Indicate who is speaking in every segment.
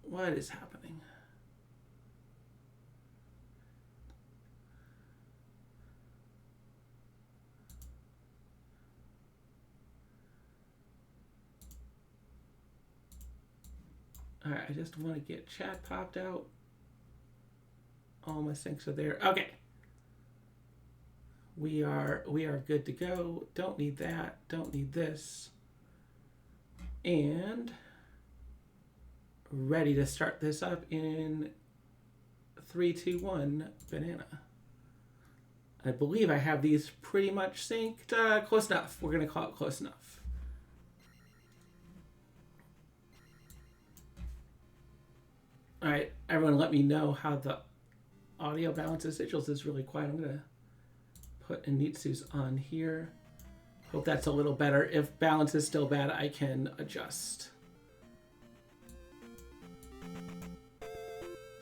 Speaker 1: What is happening? All right, I just want to get chat popped out. All my syncs are there. Okay. We are good to go. Don't need that. Don't need this. And ready to start this up in 3, 2, 1, banana. I believe I have these pretty much synced. Close enough. We're going to call it close enough. All right, everyone let me know how the audio balance of sigils is really quiet. I'm going to put Anitsu's on here. Hope that's a little better. If balance is still bad, I can adjust.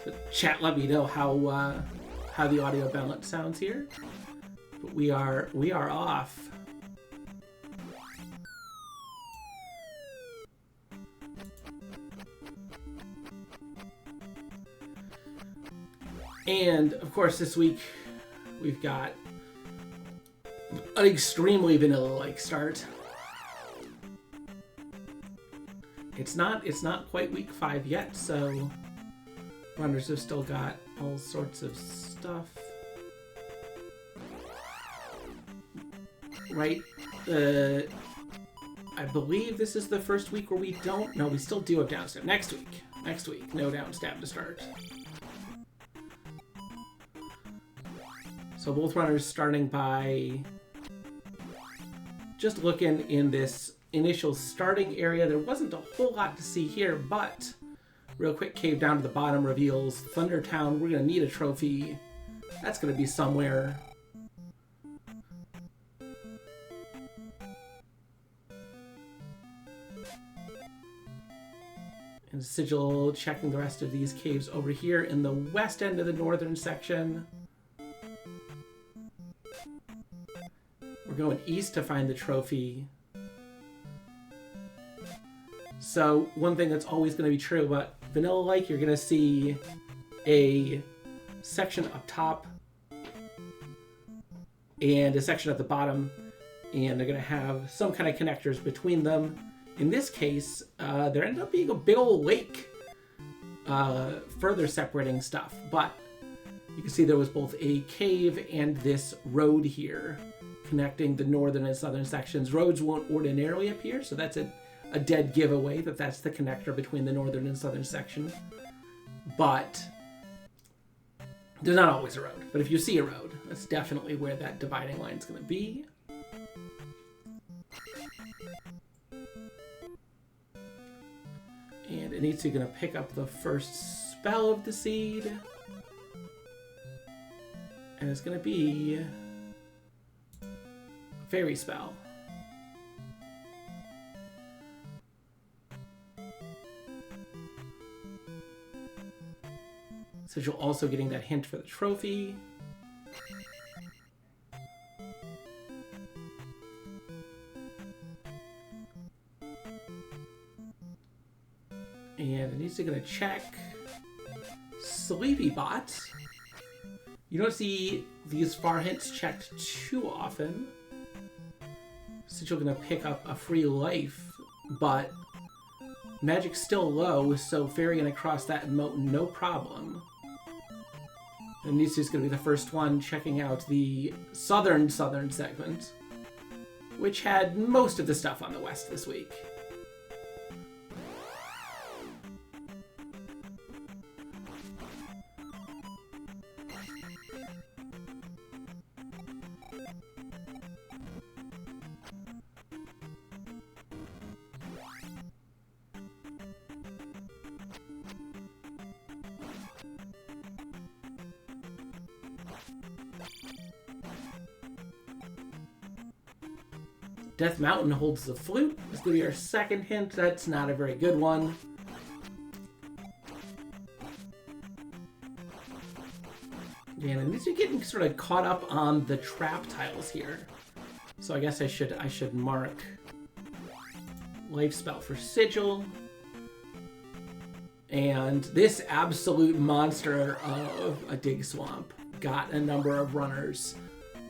Speaker 1: So chat, let me know how the audio balance sounds here. But we are off. And of course, this week we've got an extremely vanilla-like start. It's not quite week 5 yet, so runners have still got all sorts of stuff. Right? I believe this is the first week where we don't. No, we still do have downstab. Next week, no downstab to start. So both runners starting by just looking in this initial starting area. There wasn't a whole lot to see here, but real quick cave down to the bottom reveals Thundertown. We're going to need a trophy. That's going to be somewhere. And Sigil checking the rest of these caves over here in the west end of the northern section. We're going east to find the trophy. So one thing that's always going to be true about vanilla-like, you're going to see a section up top and a section at the bottom, and they're going to have some kind of connectors between them. In this case, there ended up being a big old lake further separating stuff, but you can see there was both a cave and this road here connecting the northern and southern sections. Roads won't ordinarily appear, so that's a dead giveaway that that's the connector between the northern and southern section. But there's not always a road. But if you see a road, that's definitely where that dividing line is going to be. And Anitsu going to pick up the first spell of the seed. And it's going to be Fairy Spell. So you're also getting that hint for the trophy. And Anitsu going to check Sleepy Bot. You don't see these far hints checked too often. So you're going to pick up a free life, but magic's still low, so Fairy going to cross that moat no problem. And Nisu's going to be the first one checking out the southern segment, which had most of the stuff on the west this week. Death Mountain holds the flute. This is going to be our second hint. That's not a very good one. And these are getting sort of caught up on the trap tiles here. So I guess I should mark Life Spell for Sigil. And this absolute monster of a dig swamp got a number of runners.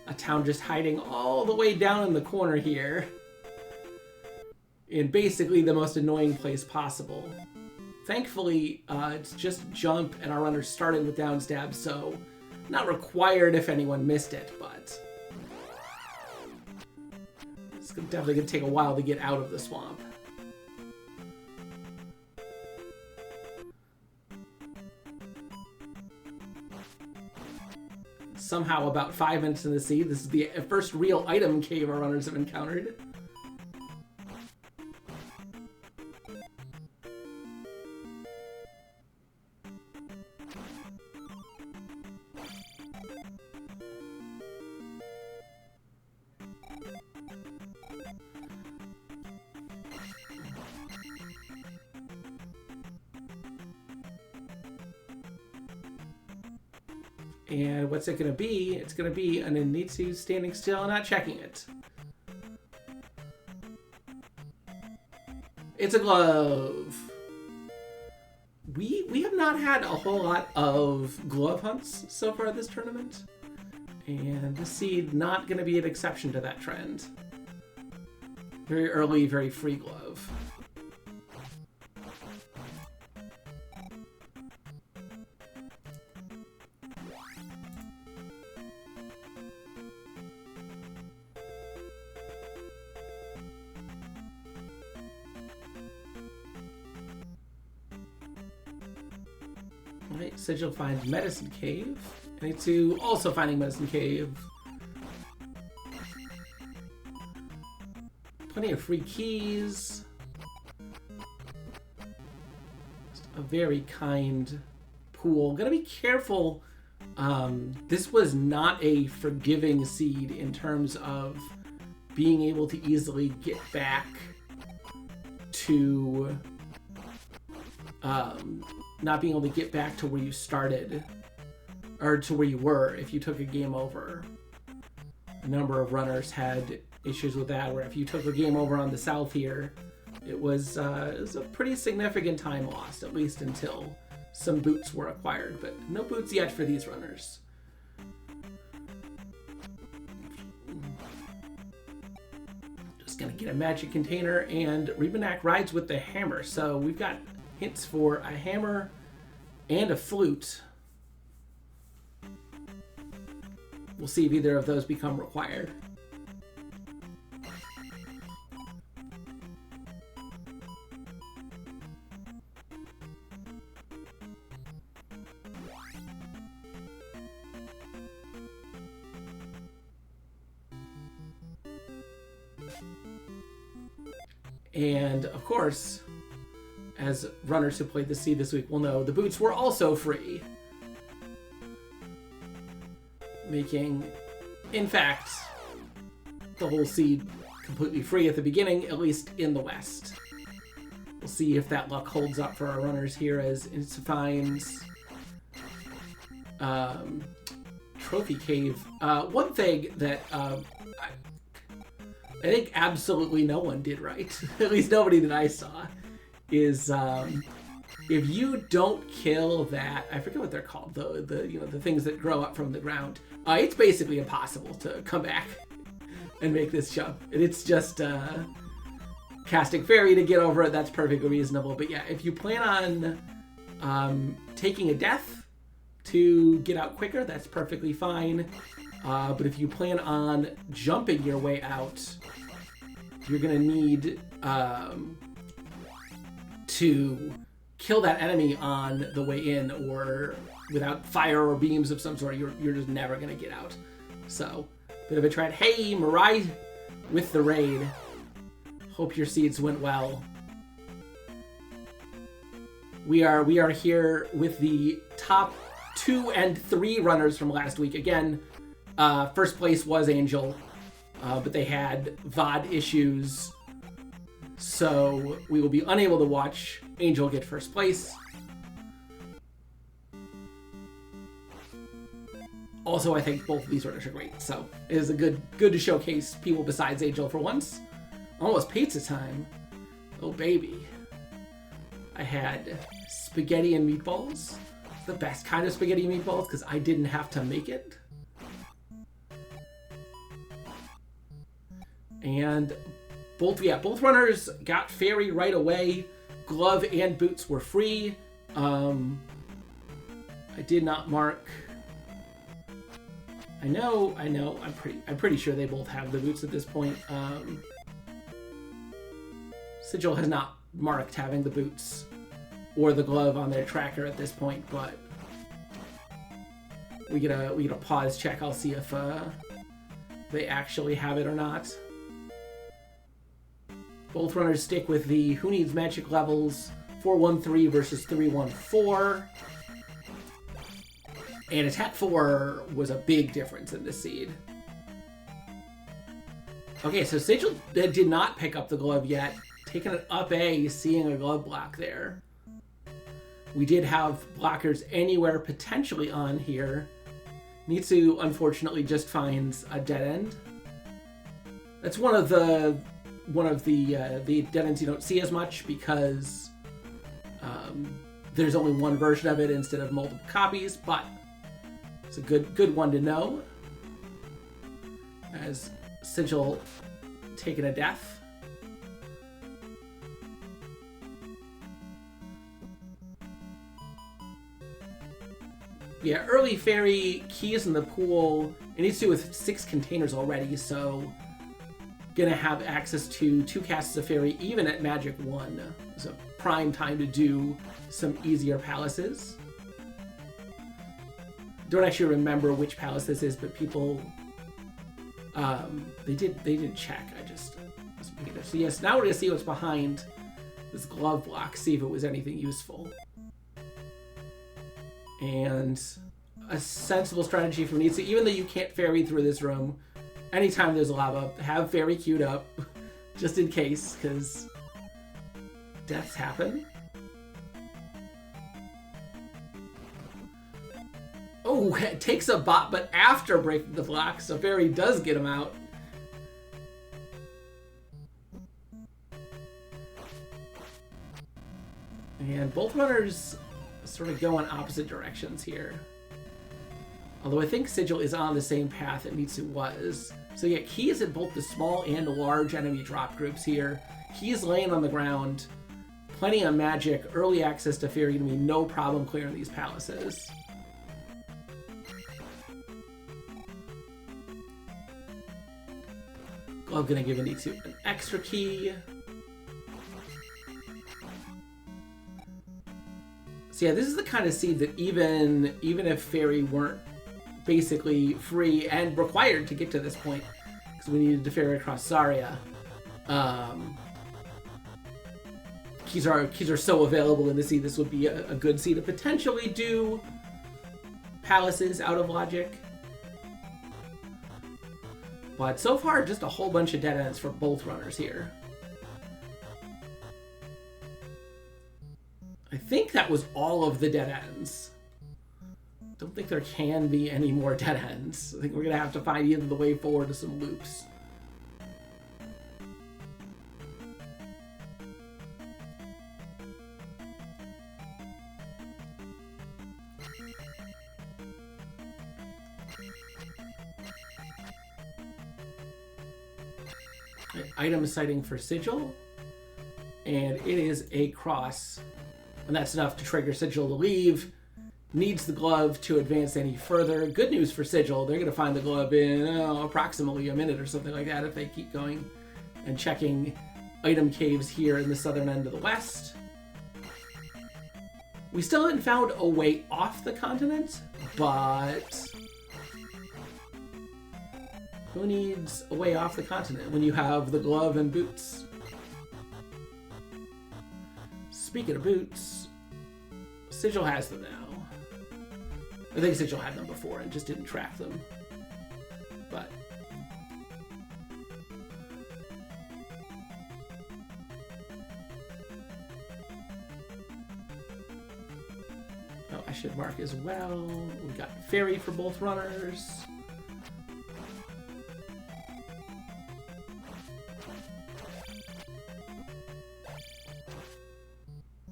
Speaker 1: A town just hiding all the way down in the corner here, in basically the most annoying place possible. Thankfully, it's just jump, and our runners started with down stab, so not required if anyone missed it, but it's definitely going to take a while to get out of the swamp. Somehow, about 5 minutes in the sea, this is the first real item cave our runners have encountered. And what's it going to be? It's going to be an Anitsu standing still and not checking it. It's a glove. We have not had a whole lot of glove hunts so far this tournament. And this seed not going to be an exception to that trend. Very early, very free glove. Alright, Sigil finds Medicine Cave. Anitsu also finding Medicine Cave. Plenty of free keys. Just a very kind pool. Gotta be careful. This was not a forgiving seed in terms of being able to easily get back to not being able to get back to where you started, or to where you were if you took a game over. A number of runners had issues with that, where if you took a game over on the south here, it was a pretty significant time lost, at least until some boots were acquired, but no boots yet for these runners. Just gonna get a magic container, and Rebanak rides with the hammer, so we've got hints for a hammer and a flute. We'll see if either of those become required. And of course, as runners who played the seed this week will know, the boots were also free. Making, in fact, the whole seed completely free at the beginning, at least in the West. We'll see if that luck holds up for our runners here as it finds Trophy Cave. One thing that I think absolutely no one did right, at least nobody that I saw, is if you don't kill that, I forget what they're called, the things that grow up from the ground. It's basically impossible to come back and make this jump. And it's just casting fairy to get over it. That's perfectly reasonable. But yeah, if you plan on taking a death to get out quicker, that's perfectly fine. But if you plan on jumping your way out, you're gonna need to kill that enemy on the way in, or without fire or beams of some sort, you're just never gonna get out. So, bit of a trend. Hey, Mirai with the raid. Hope your seeds went well. We are here with the top 2 and 3 runners from last week. Again, first place was Angel, but they had VOD issues, so we will be unable to watch Angel get first place. Also, I think both of these runners are great, so it is a good to showcase people besides Angel for once. Almost pizza time. Oh, baby. I had spaghetti and meatballs. The best kind of spaghetti and meatballs because I didn't have to make it. And both runners got fairy right away. Glove and boots were free. I did not mark. I know. I'm pretty sure they both have the boots at this point. Sigil has not marked having the boots or the glove on their tracker at this point, but we get a pause check. I'll see if they actually have it or not. Both runners stick with the Who Needs Magic levels 413 versus 314. And attack 4 was a big difference in this seed. Okay, so Sigil did not pick up the glove yet. Taking it up A, seeing a glove block there. We did have blockers anywhere potentially on here. Nitsu, unfortunately, just finds a dead end. That's one of the dead ends you don't see as much because there's only one version of it instead of multiple copies, but it's a good one to know. As Sigil taking a death. Yeah, early fairy, keys in the pool. It needs to do with 6 containers already, so gonna have access to 2 casts of fairy even at Magic 1. It's a prime time to do some easier palaces. Don't actually remember which palace this is, but people they did check. I just was making it. So yes, now we're gonna see what's behind this glove block, see if it was anything useful. And a sensible strategy from Nitsu, even though you can't fairy through this room, anytime there's lava, have fairy queued up, just in case, because deaths happen. Oh, it takes a bot, but after breaking the block, so fairy does get him out. And both runners sort of go in opposite directions here. Although I think Sigil is on the same path that Mitsu was. So yeah, Key is at both the small and large enemy drop groups here. He's laying on the ground. Plenty of magic, early access to fairy, gonna be no problem clearing these palaces. Glove gonna give Nitsu an extra key. So yeah, this is the kind of seed that even if fairy weren't basically free and required to get to this point, because we needed to fairy across Saria, keys are so available in the seed. This would be a good seed to potentially do palaces out of logic. But so far, just a whole bunch of dead ends for both runners here. I think that was all of the dead ends. Don't think there can be any more dead ends. I think we're gonna have to find either the way forward to some loops. Item sighting for Sigil, and it is a cross. And that's enough to trigger Sigil to leave. Needs the glove to advance any further. Good news for Sigil, they're going to find the glove in approximately a minute or something like that if they keep going and checking item caves here in the southern end of the west. We still haven't found a way off the continent, but who needs a way off the continent when you have the glove and boots? Speaking of boots, Sigil has them now. I think Sigil had them before and just didn't track them. But oh, I should mark as well. We got fairy for both runners.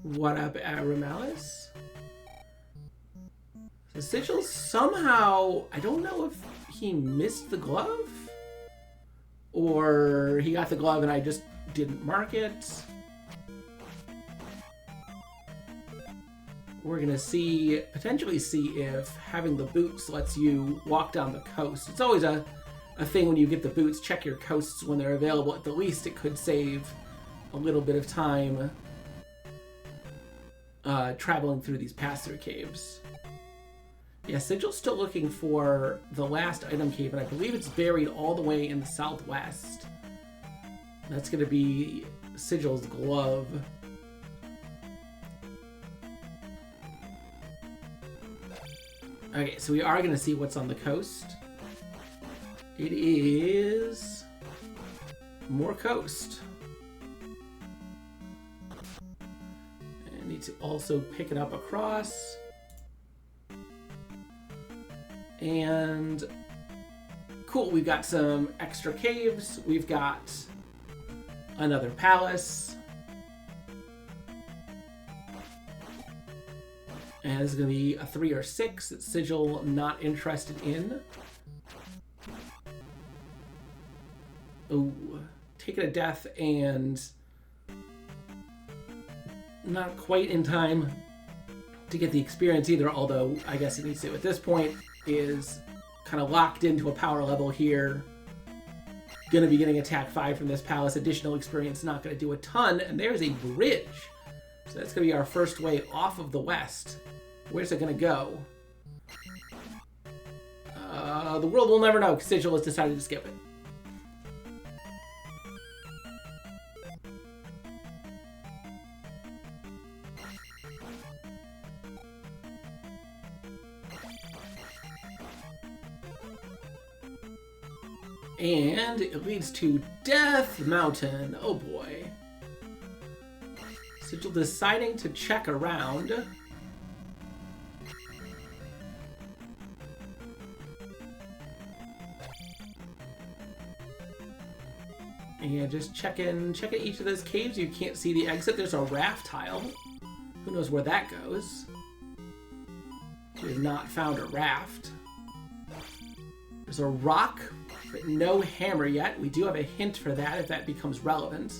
Speaker 1: What up, Aramelis? So Sigil somehow, I don't know if he missed the glove or he got the glove and I just didn't mark it. We're gonna potentially see if having the boots lets you walk down the coast. It's always a thing when you get the boots, check your coasts when they're available. At the least it could save a little bit of time traveling through these pass-through caves. Yeah, Sigil's still looking for the last item cave, and I believe it's buried all the way in the southwest. That's gonna be Sigil's glove. Okay, so we are gonna see what's on the coast. It is more coast. I need to also pick it up across. And cool, we've got some extra caves. We've got another palace. And this is going to be a 3 or 6 that Sigil not interested in. Ooh, Ticket of Death and not quite in time to get the experience either, although I guess it needs to at this point, is kind of locked into a power level here. Going to be getting attack 5 from this palace. Additional experience not going to do a ton, and there's a bridge. So that's going to be our first way off of the west. Where's it going to go? The world will never know because Sigil has decided to skip it. And it leads to Death Mountain. Oh boy. Sigil deciding to check around. And just checking each of those caves. You can't see the exit. There's a raft tile. Who knows where that goes? We have not found a raft. There's a rock, but no hammer yet. We do have a hint for that if that becomes relevant.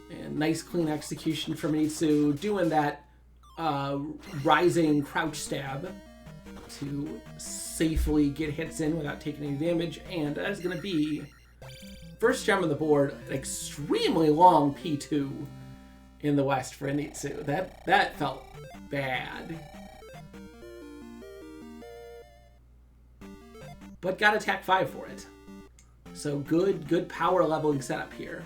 Speaker 1: And nice clean execution from Mitsu, doing that rising crouch stab to safely get hits in without taking any damage. And that is going to be first gem on the board, an extremely long P2 in the west for Anitsu. That felt bad. But got attack 5 for it. So good power leveling setup here.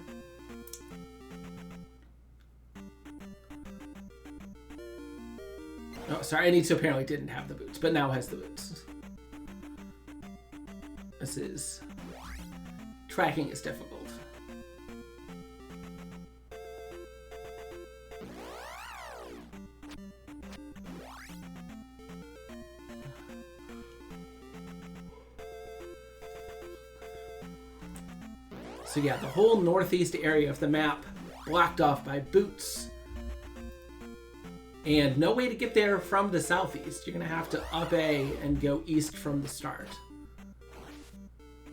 Speaker 1: Oh, sorry, Anitsu apparently didn't have the boots, but now has the boots. This is... Tracking is difficult. So yeah, the whole northeast area of the map blocked off by boots. And no way to get there from the southeast. You're going to have to up A and go east from the start.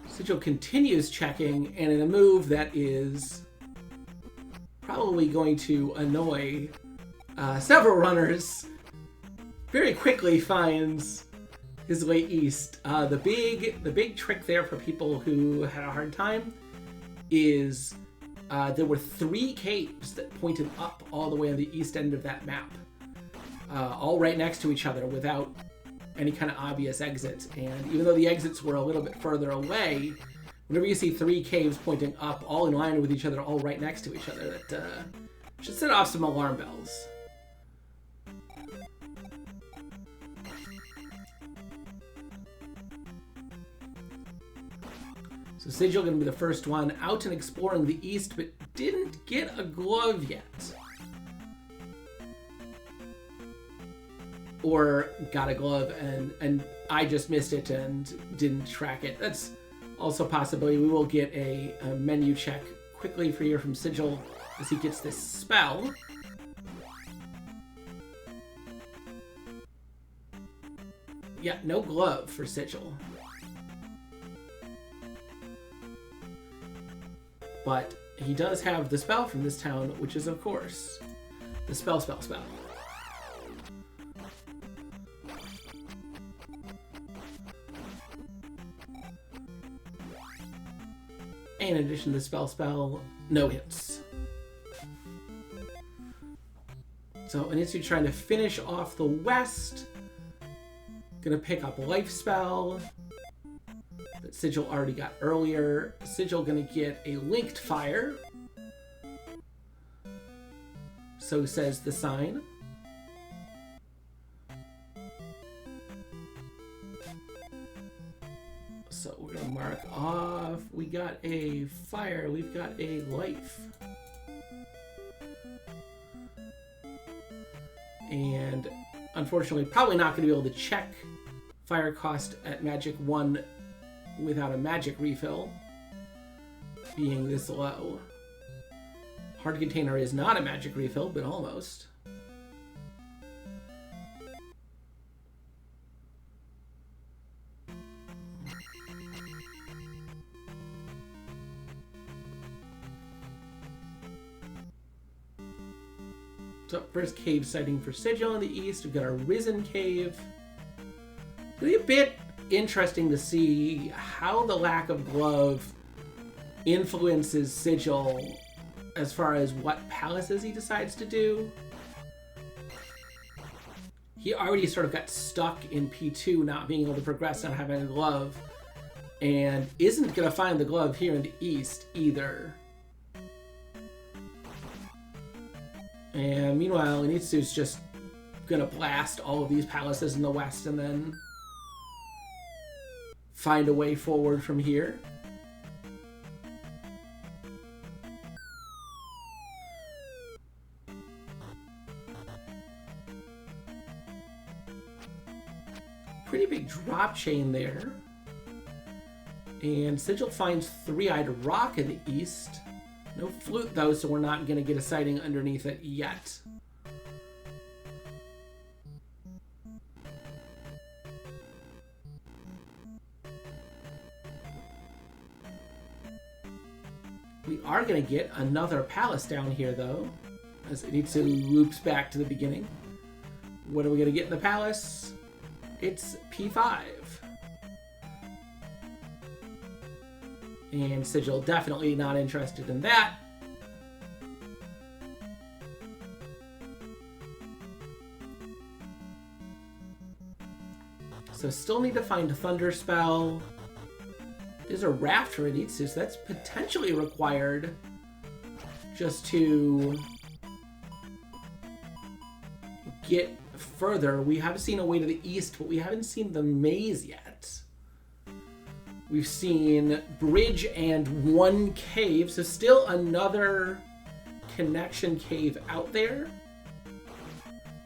Speaker 1: Sigil continues checking, and in a move that is probably going to annoy several runners, very quickly finds his way east. The big trick there for people who had a hard time is there were 3 caves that pointed up all the way on the east end of that map. All right next to each other without any kind of obvious exit. And even though the exits were a little bit further away, whenever you see 3 caves pointing up, all in line with each other, all right next to each other, that should set off some alarm bells. So Sigil going to be the first one out and exploring the east, but didn't get a glove yet. Or got a glove and I just missed it and didn't track it. That's Also, possibly we will get a menu check quickly for here from Sigil as he gets this spell. Yeah, no glove for Sigil. But he does have the spell from this town, which is, of course, the spell. And in addition to the spell, no hits. So Anitsu trying to finish off the west. Gonna pick up life spell that Sigil already got earlier. Sigil gonna get a linked fire. So says the sign. So we're gonna mark off. We got a fire, we've got a life. And unfortunately, probably not gonna be able to check fire cost at Magic 1 without a magic refill being this low. Hard Container is not a magic refill, but almost. So first cave sighting for Sigil in the east. We've got our Risen Cave. It'll be a bit interesting to see how the lack of glove influences Sigil as far as what palaces he decides to do. He already sort of got stuck in P2, not being able to progress, not having a glove, and isn't going to find the glove here in the east either. And meanwhile, Anitsu's just going to blast all of these palaces in the west and then find a way forward from here. Pretty big drop chain there. And Sigil finds Three-Eyed Rock in the east. No flute though, so we're not going to get a sighting underneath it yet. We are going to get another palace down here though, as Anitsu loops back to the beginning. What are we going to get in the palace? It's P5. And Sigil definitely not interested in that. So still need to find a Thunder Spell. There's a Raft for Anitsu, so that's potentially required just to get further. We have seen a way to the east, but we haven't seen the maze yet. We've seen bridge and one cave, so still another connection cave out there,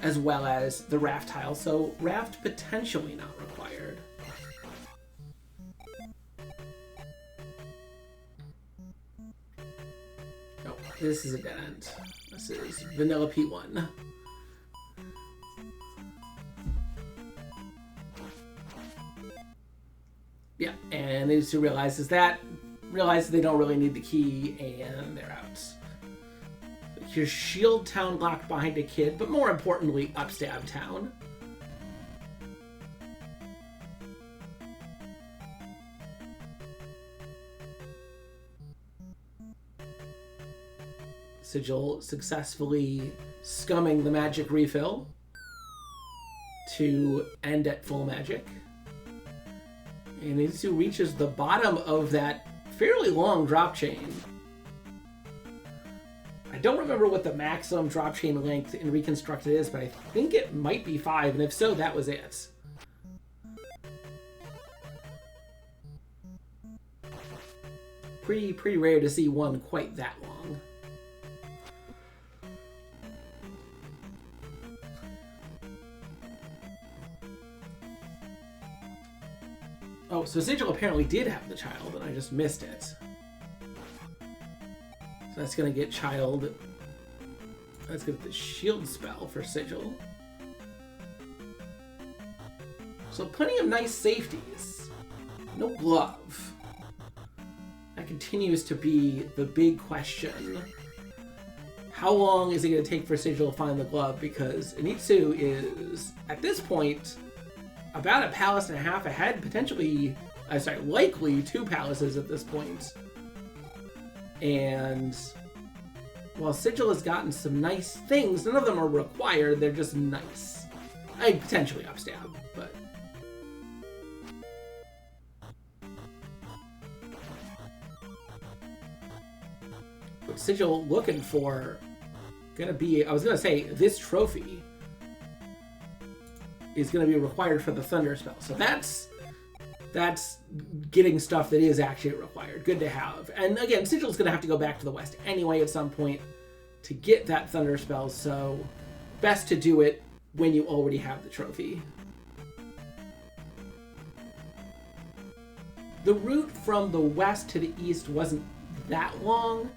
Speaker 1: as well as the raft tile. So raft potentially not required. Oh, this is a dead end. This is vanilla P1. Yeah, and Anitsu realizes they don't really need the key, and they're out. Here's Shield Town locked behind a kid, but more importantly, Upstab Town. Sigil successfully scumming the magic refill to end at full magic. And Anitsu reaches the bottom of that fairly long drop chain. I don't remember what the maximum drop chain length in Reconstructed is, but I think it might be 5, and if so, that was it. Pretty rare to see one quite that long. Oh, Oh, so Sigil apparently did have the child, and I just missed it. So that's gonna get child. Let's get the shield spell for Sigil. So plenty of nice safeties. No glove. That continues to be the big question. How long is it going to take for Sigil to find the glove? Because Anitsu is, at this point, about a palace and a half ahead, potentially, likely 2 palaces at this point. And while Sigil has gotten some nice things, none of them are required, they're just nice. Potentially upstab, but... What Sigil looking for... Gonna be, I was gonna say, this trophy is gonna be required for the Thunder spell. So that's getting stuff that is actually required. Good to have. And again, Sigil's gonna have to go back to the west anyway at some point to get that Thunder spell, so best to do it when you already have the trophy. The route from the west to the east wasn't that long.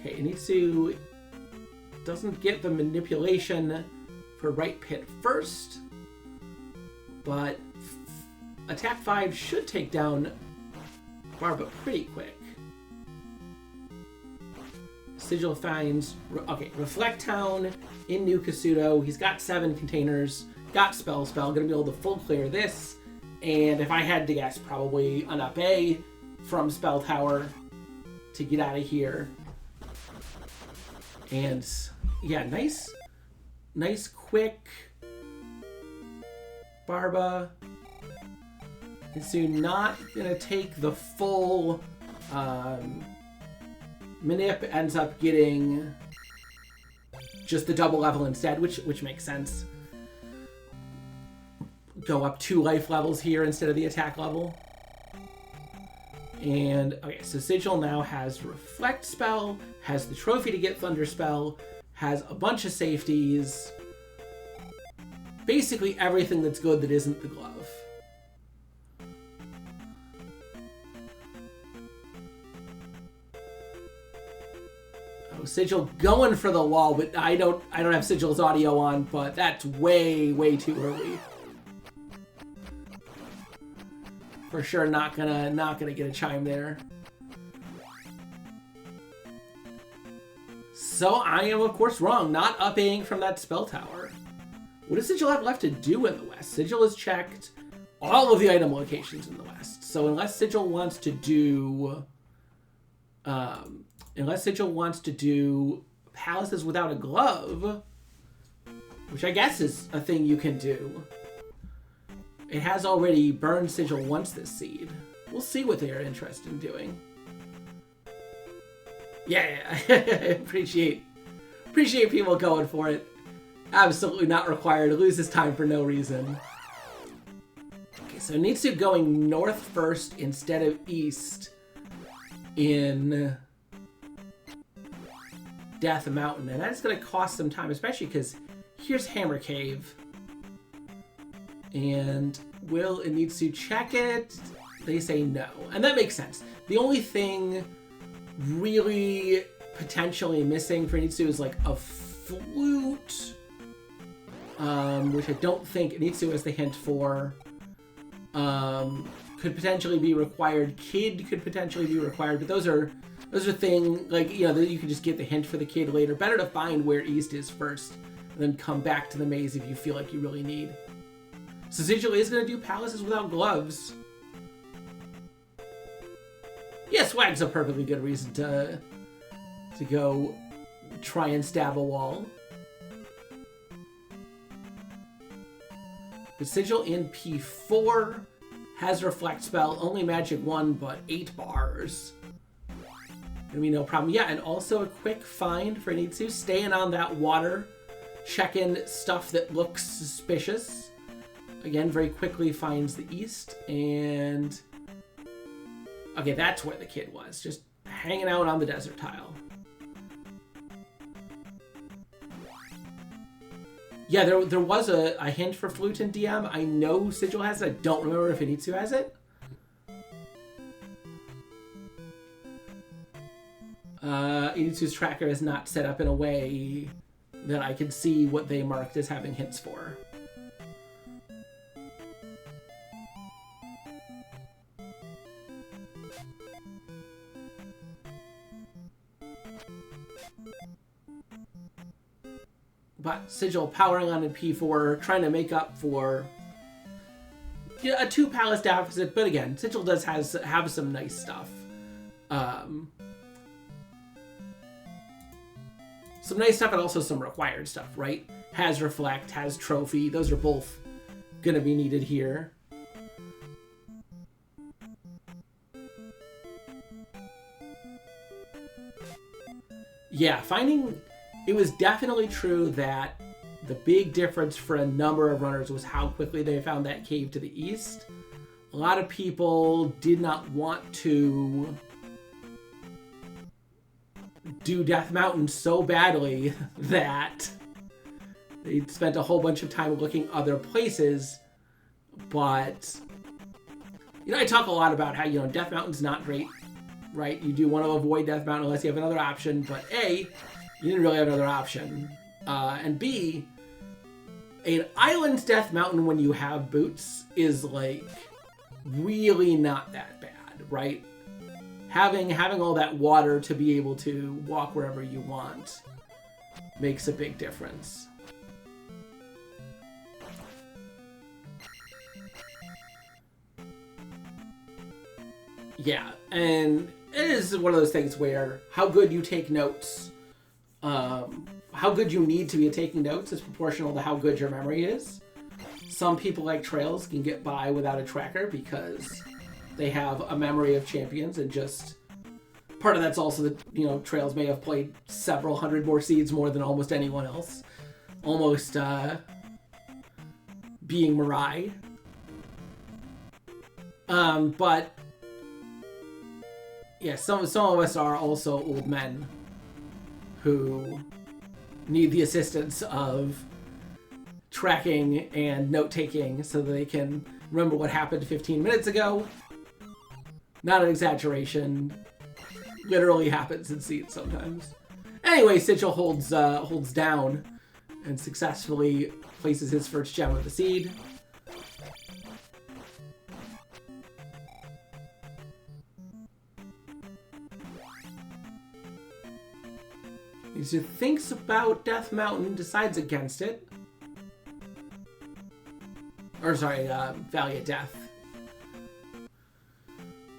Speaker 1: Okay, Anitsu doesn't get the manipulation for right pit first, but attack 5 should take down Barba pretty quick. Sigil finds, okay, Reflect Town in New Kasuto. He's got 7 containers, got Spell, gonna be able to full clear this, and if I had to guess, probably an up A from Spell Tower to get out of here. And yeah, nice quick Barba. And soon not gonna take the full Manip, ends up getting just the double level instead, which makes sense. Go up 2 life levels here instead of the attack level. And, okay, so Sigil now has Reflect Spell, has the trophy to get Thunder Spell, has a bunch of safeties. Basically everything that's good that isn't the glove. Oh, Sigil going for the wall, but I don't have Sigil's audio on, but that's way too early. For sure, not gonna get a chime there. So I am, of course, wrong. Not up-Aing from that spell tower. What does Sigil have left to do in the west? Sigil has checked all of the item locations in the west. So unless Sigil wants to do, palaces without a glove, which I guess is a thing you can do. It has already burned Sigil once this seed. We'll see what they are interested in doing. Yeah. appreciate people going for it. Absolutely not required to lose his time for no reason. Okay, so Nitsu going north first instead of east in Death Mountain. And that's going to cost some time, especially because here's Hammer Cave. And will Anitsu check it? They say no. And that makes sense. The only thing really potentially missing for Anitsu is like a flute. Which I don't think Anitsu has the hint for. Could potentially be required. Kid could potentially be required. But those are things like, you know, you can just get the hint for the kid later. Better to find where east is first. And then come back to the maze if you feel like you really need. So Sigil is going to do palaces without gloves. Yeah, swag's a perfectly good reason to go try and stab a wall. But Sigil in P4 has Reflect Spell, only Magic 1, but 8 bars. Gonna be no problem. Yeah, and also a quick find for Nitsu, staying on that water, checking stuff that looks suspicious. Again, very quickly finds the east, and... Okay, that's where the kid was, just hanging out on the desert tile. Yeah, there was a hint for Flute in DM. I know Sigil has it. I don't remember if Initsu has it. Initsu's tracker is not set up in a way that I can see what they marked as having hints for. But Sigil powering on in P4, trying to make up for a 2 palace deficit. But again, Sigil does have some nice stuff. Some nice stuff and also some required stuff, right? Has Reflect, has Trophy. Those are both going to be needed here. Yeah, it was definitely true that the big difference for a number of runners was how quickly they found that cave to the east. A lot of people did not want to do Death Mountain so badly that they spent a whole bunch of time looking other places. But, I talk a lot about how, Death Mountain's not great, right? You do want to avoid Death Mountain unless you have another option, but A, you didn't really have another option. And B, an island Death Mountain when you have boots is, really not that bad, right? Having all that water to be able to walk wherever you want makes a big difference. Yeah, and it is one of those things where how good you take notes, how good you need to be at taking notes is proportional to how good your memory is. Some people like Trails can get by without a tracker because they have a memory of champions, and just part of that's also that, Trails may have played several hundred more seeds more than almost anyone else. Almost being Mirai. But yeah, some of us are also old men who need the assistance of tracking and note-taking so that they can remember what happened 15 minutes ago. Not an exaggeration. Literally happens in Seeds sometimes. Anyway, Sigil holds down and successfully places his first gem of the seed. He thinks about Death Mountain, decides against it. Or sorry, Valley of Death.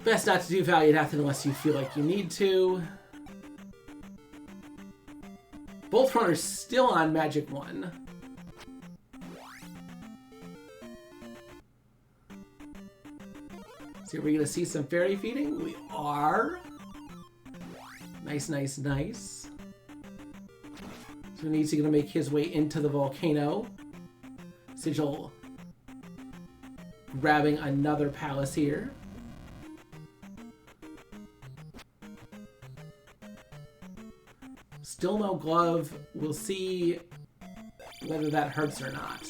Speaker 1: Best not to do Valley of Death unless you feel like you need to. Both runners still on Magic 1. So are we going to see some fairy feeding? We are. Nice, nice, nice. So Nitsu going to make his way into the volcano. Sigil grabbing another palace here. Still no glove. We'll see whether that hurts or not.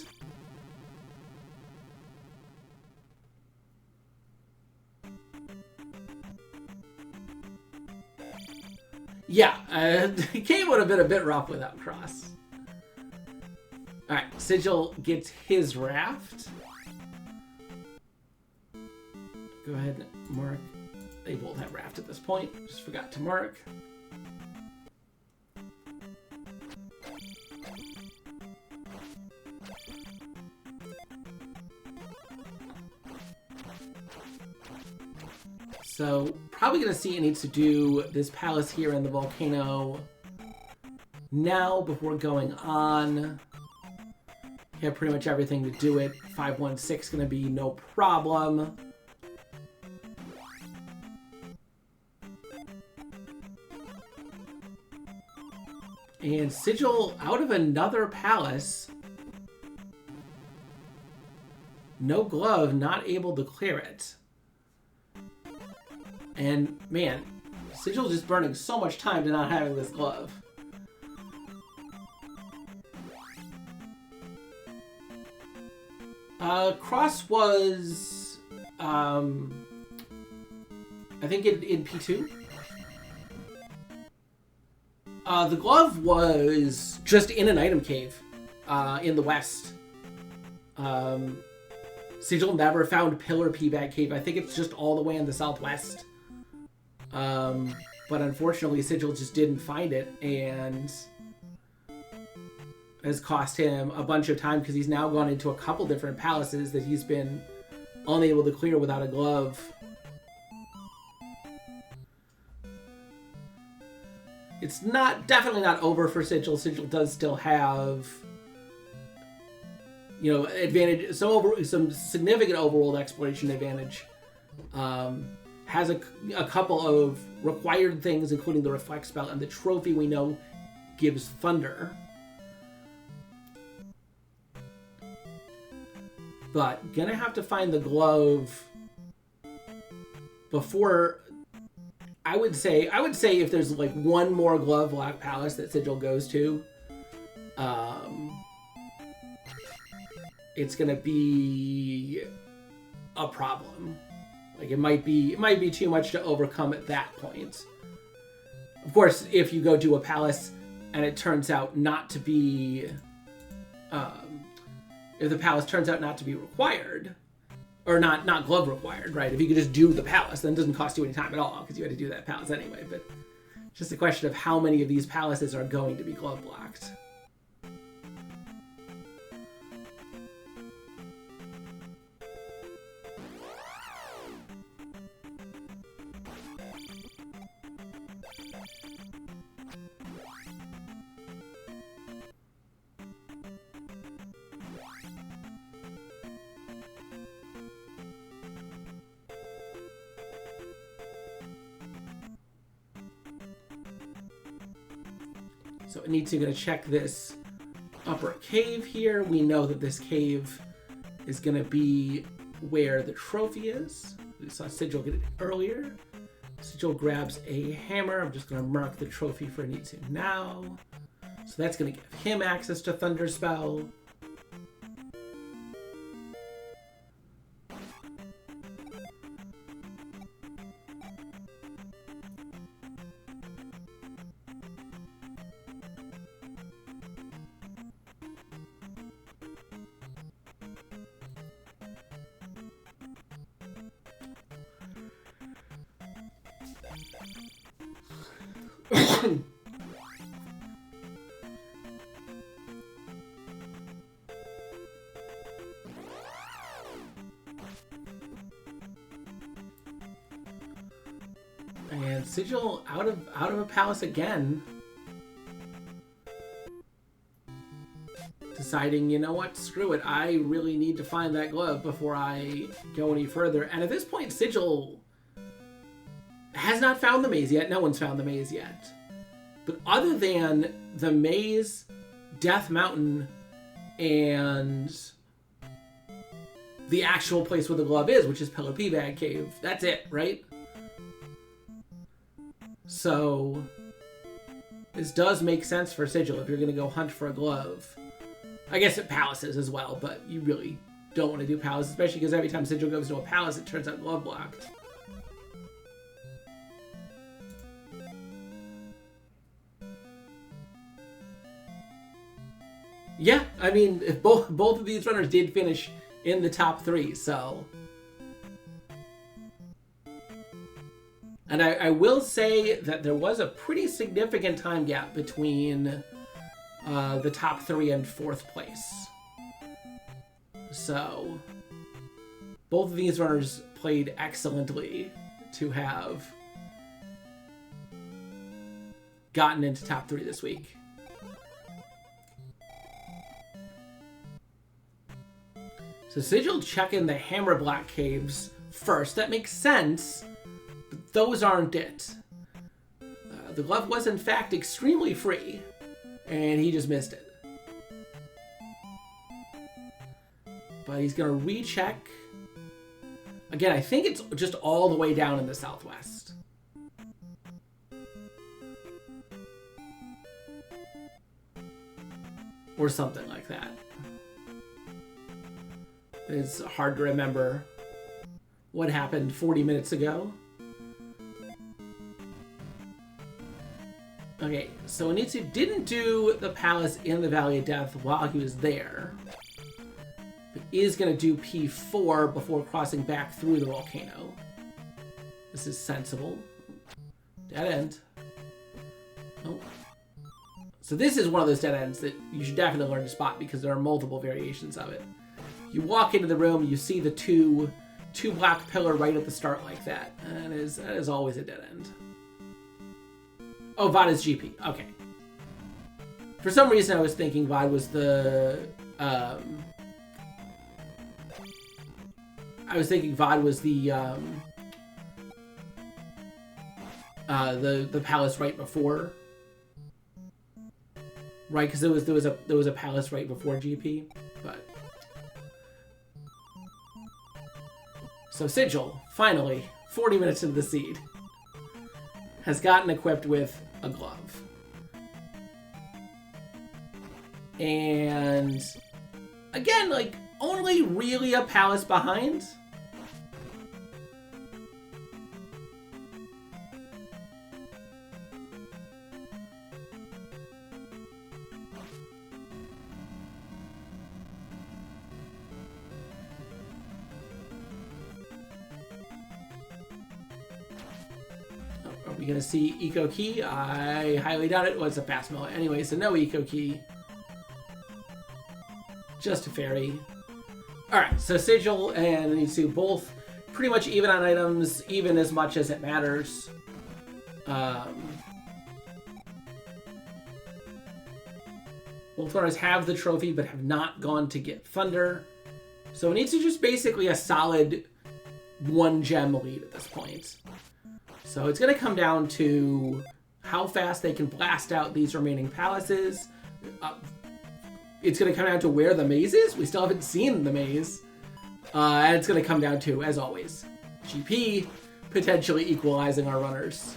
Speaker 1: Yeah, the game would have been a bit rough without Cross. Alright, Sigil gets his raft. Go ahead and mark. They both have raft at this point. Just forgot to mark. So, probably going to see it needs to do this palace here in the volcano now before going on. You have pretty much everything to do it. 516 going to be no problem. And Sigil out of another palace. No glove, not able to clear it. And, man, Sigil's just burning so much time to not having this glove. Cross was, I think in P2. The glove was just in an item cave, in the west. Sigil never found Pillar P-Bag Cave. I think it's just all the way in the southwest. But unfortunately, Sigil just didn't find it, and has cost him a bunch of time because he's now gone into a couple different palaces that he's been unable to clear without a glove. It's definitely not over for Sigil. Sigil does still have, you know, advantage, some significant overworld exploration advantage. Has a couple of required things, including the Reflect spell, and the trophy we know gives Thunder. But gonna have to find the glove before. I would say if there's like one more glove lock palace that Sigil goes to, it's gonna be a problem. Like it might be too much to overcome at that point. Of course, if you go to a palace and it turns out not to be, if the palace turns out not to be required, or not glove required, right? If you could just do the palace, then it doesn't cost you any time at all because you had to do that palace anyway. But it's just a question of how many of these palaces are going to be glove blocked. So I need to go check this upper cave here. We know that this cave is going to be where the trophy is. We saw Sigil get it earlier. Sigil grabs a hammer. I'm just going to mark the trophy for Nitsu now. So that's going to give him access to Thunder Spell. And Sigil out of a palace again. Deciding, you know what, screw it. I really need to find that glove before I go any further. And at this point, Sigil has not found the maze yet. No one's found the maze yet. But other than the maze, Death Mountain, and the actual place where the glove is, which is Pillar P-Bag Cave, that's it, right? So this does make sense for Sigil if you're going to go hunt for a glove. I guess at palaces as well, but you really don't want to do palaces, especially because every time Sigil goes to a palace, it turns out glove blocked. Yeah, I mean, if both of these runners did finish in the top 3, so. And I will say that there was a pretty significant time gap between the top 3 and 4th place. So, both of these runners played excellently to have gotten into top 3 this week. So Sigil checking the Hammer Black Caves first. That makes sense, but those aren't it. The glove was in fact extremely free, and he just missed it. But he's going to recheck. Again, I think it's just all the way down in the southwest. Or something like that. It's hard to remember what happened 40 minutes ago. Okay, so Anitsu didn't do the palace in the Valley of Death while he was there. But is going to do P4 before crossing back through the volcano. This is sensible. Dead end. Oh. So this is one of those dead ends that you should definitely learn to spot because there are multiple variations of it. You walk into the room, you see the two black pillar right at the start like that. And that is always a dead end. Oh, VOD is GP. Okay. For some reason, I was thinking VOD was the the palace right before. Right, because there was a palace right before GP, but so Sigil finally 40 minutes into the seed has gotten equipped with a glove, and again, like only really a palace behind. Are we gonna see Eco Key? I highly doubt it. Was a fast mill anyway, so no Eco Key. Just a fairy. Alright, so Sigil and Anitsu both pretty much even on items, even as much as it matters. Both runners have the trophy, but have not gone to get Thunder. So Anitsu just basically a solid 1 gem lead at this point. So it's going to come down to how fast they can blast out these remaining palaces. It's going to come down to where the maze is. We still haven't seen the maze. And it's going to come down to, as always, GP potentially equalizing our runners.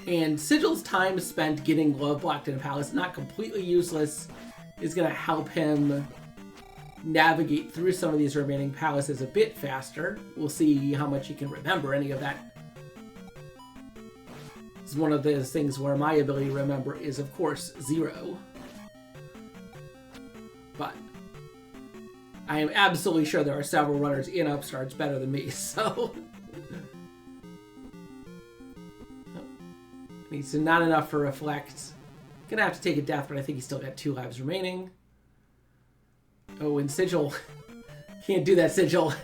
Speaker 1: And Sigil's time spent getting glove blocked in a palace, not completely useless, is going to help him navigate through some of these remaining palaces a bit faster. We'll see how much he can remember any of that. It's one of those things where my ability to remember is, of course, 0. But I am absolutely sure there are several runners in Upstarts better than me, so... Needs to not enough for Reflect. Gonna have to take a death, but I think he's still got 2 lives remaining. Oh, and Sigil. Can't do that, Sigil.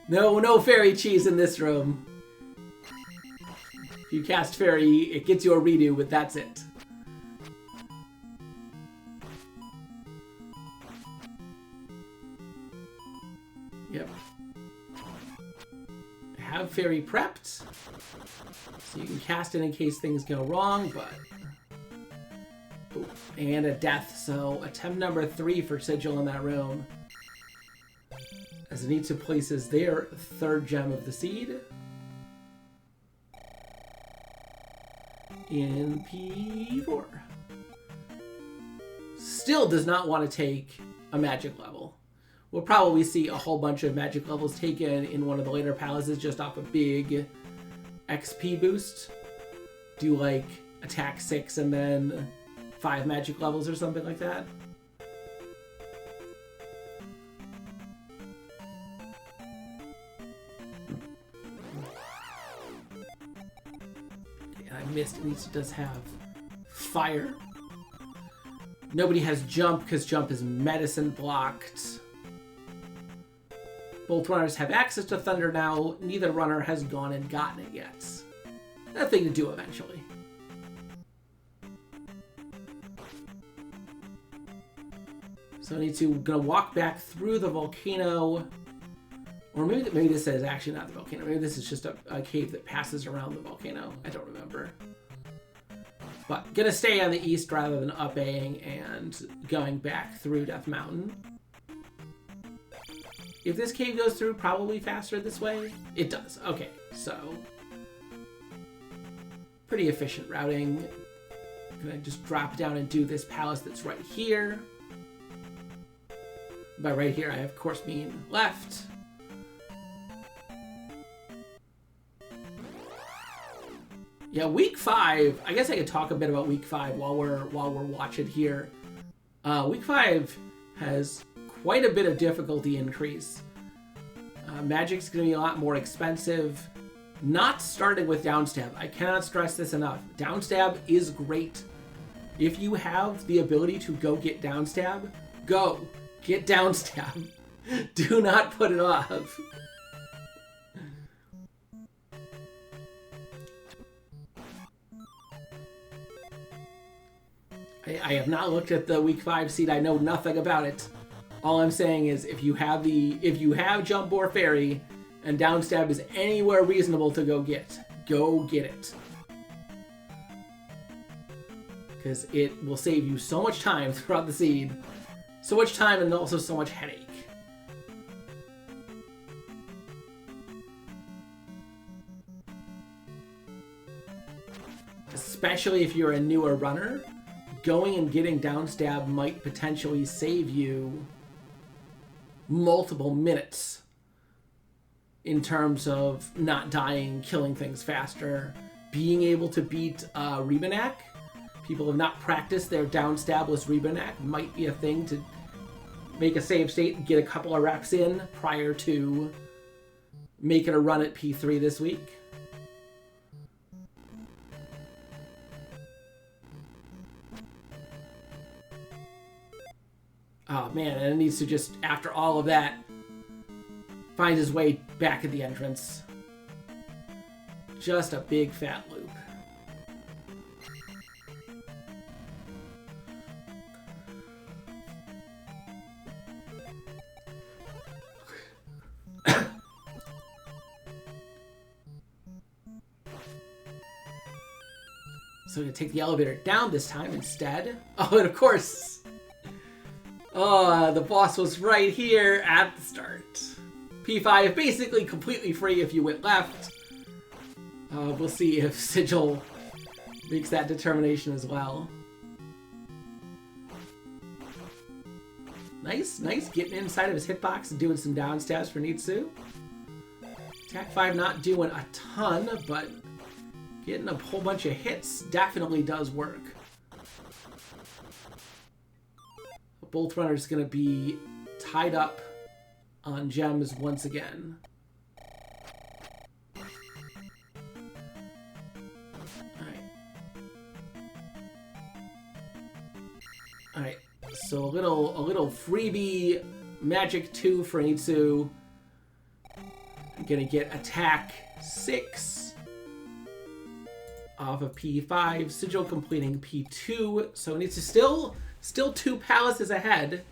Speaker 1: No fairy cheese in this room. If you cast fairy, it gets you a redo, but that's it. Yep. I have fairy prepped. So you can cast it in case things go wrong, but... Ooh, and a death, so attempt number 3 for Sigil in that room. As Anitsu places their 3rd gem of the seed. In P4. Still does not want to take a magic level. We'll probably see a whole bunch of magic levels taken in one of the later palaces just off a big XP boost. Do like attack 6 and then 5 magic levels or something like that. Yeah, I missed. It does have fire. Nobody has jump because jump is medicine blocked. Both runners have access to Thunder now. Neither runner has gone and gotten it yet. That thing to do eventually. So I need to gonna walk back through the volcano, or maybe this is actually not the volcano. Maybe this is just a cave that passes around the volcano. I don't remember. But gonna stay on the east rather than up-Aing and going back through Death Mountain. if this cave goes through, probably faster this way. It does. Okay, so pretty efficient routing. I'm gonna just drop down and do this palace that's right here. By right here, I of course mean left. Yeah, week 5. I guess I could talk a bit about week 5 while we're watching here. Week 5 has quite a bit of difficulty increase. Magic's going to be a lot more expensive. Not starting with downstab. I cannot stress this enough. Downstab is great. If you have the ability to go get downstab, go get downstab. Do not put it off. I have not looked at the week 5 seed. I know nothing about it. All I'm saying is if you have Jump or Fairy and downstab is anywhere reasonable to go get it. Because it will save you so much time throughout the seed. So much time and also so much headache. Especially if you're a newer runner, going and getting downstab might potentially save you multiple minutes in terms of not dying, killing things faster, being able to beat Rebanak. People have not practiced their downstabless Rebanak. Might be a thing to make a save state and get a couple of reps in prior to making a run at P3 this week. Oh man, and it needs to just, after all of that, find his way back at the entrance. Just a big fat loop. So I'm gonna take the elevator down this time instead. Oh, and of course, the boss was right here at the start. P5 basically completely free if you went left. We'll see if Sigil makes that determination as well. Nice getting inside of his hitbox and doing some downstabs for Nitsu. Attack 5 not doing a ton, but getting a whole bunch of hits definitely does work. Bolt Runner's going to be tied up on gems once again. Alright, so a little freebie Magic 2 for Nitsu. I'm going to get attack 6 off of P5. Sigil completing P2, so Nitsu still 2 palaces ahead.